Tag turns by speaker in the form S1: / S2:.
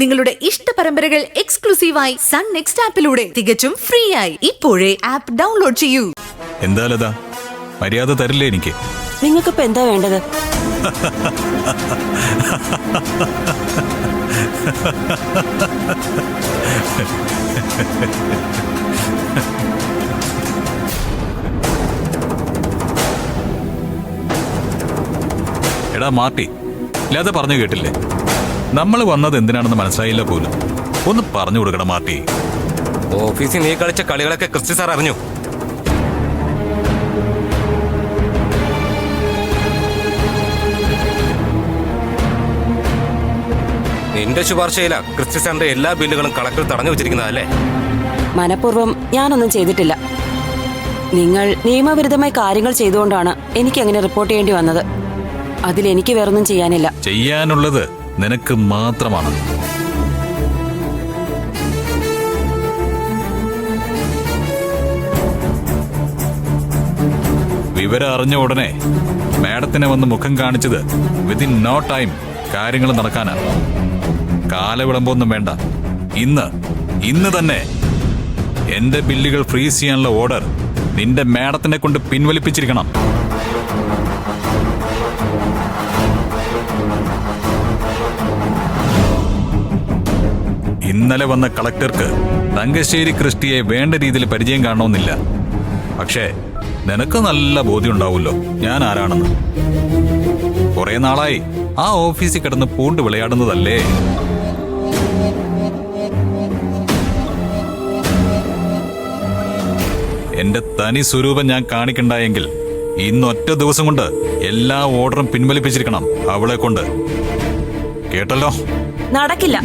S1: നിങ്ങളുടെ ഇഷ്ട പരമ്പരകൾ എക്സ്ക്ലൂസീവായി സൺ നെക്സ്റ്റ് ആപ്പിലൂടെ തികച്ചും ഫ്രീ ആയി ഇപ്പോഴേ ആപ്പ് ഡൗൺലോഡ് ചെയ്യൂ.
S2: എന്താ ലത, മര്യാദ തരില്ലേ എനിക്ക്?
S3: നിങ്ങൾക്കിപ്പോ എന്താ വേണ്ടത്?
S2: എടാ മാർട്ടി, ലത പറഞ്ഞു കേട്ടില്ലേ? നമ്മൾ വന്നത് എന്തിനാണെന്ന് മനസ്സിലായില്ല പോലും. ഒന്ന് പറഞ്ഞു കൊടുക്കടാ മാർട്ടി.
S4: ഓഫീസിൽ നീ കളിച്ച കളികളൊക്കെ ക്രിസ്റ്റി സാർ അറിഞ്ഞു. നിന്റെ ശുപാർശയില ക്രിസ്റ്റി സാറിന്റെ എല്ലാ ബില്ലുകളും കളക്ടർ തടഞ്ഞു വെച്ചിരിക്കുന്നതല്ലേ?
S3: മനഃപൂർവ്വം ഞാനൊന്നും ചെയ്തിട്ടില്ല. നിങ്ങൾ നിയമവിരുദ്ധമായി കാര്യങ്ങൾ ചെയ്തുകൊണ്ടാണ് എനിക്ക് അങ്ങനെ റിപ്പോർട്ട് ചെയ്യേണ്ടി വന്നത്. അതിലെനിക്ക് വേറൊന്നും ചെയ്യാനില്ല.
S2: ചെയ്യാനുള്ളത് നിനക്ക് മാത്രമാണ്. വിവരം അറിഞ്ഞ ഉടനെ മാഡത്തിനെ വന്ന് മുഖം കാണിച്ചത് വിതിൻ നോ ടൈം കാര്യങ്ങൾ നടക്കാനാണ്. കാലവിളമ്പൊന്നും വേണ്ട. ഇന്ന് തന്നെ എന്റെ ബില്ലുകൾ ഫ്രീസ് ചെയ്യാനുള്ള ഓർഡർ നിന്റെ മാഡത്തിനെ കൊണ്ട് പിൻവലിപ്പിച്ചിരിക്കണം. ഇന്നലെ വന്ന കളക്ടർക്ക് തങ്കശ്ശേരി ക്രിസ്റ്റിയെ വേണ്ട രീതിയിൽ പരിചയം കാണണമെന്നില്ല. പക്ഷേ നിനക്ക് നല്ല ബോധ്യം ഉണ്ടാവുമല്ലോ ഞാൻ ആരാണെന്ന്. കുറെ നാളായി ആ ഓഫീസിൽ കിടന്ന് പൂണ്ട് വിളയാടുന്നതല്ലേ? എന്റെ തനി സ്വരൂപം ഞാൻ കാണിക്കണ്ടായെങ്കിൽ ഇന്നൊറ്റ ദിവസം കൊണ്ട് എല്ലാ ഓർഡറും പിൻവലിപ്പിച്ചിരിക്കണം അവളെ കൊണ്ട്. കേട്ടല്ലോ?
S3: നടക്കില്ല.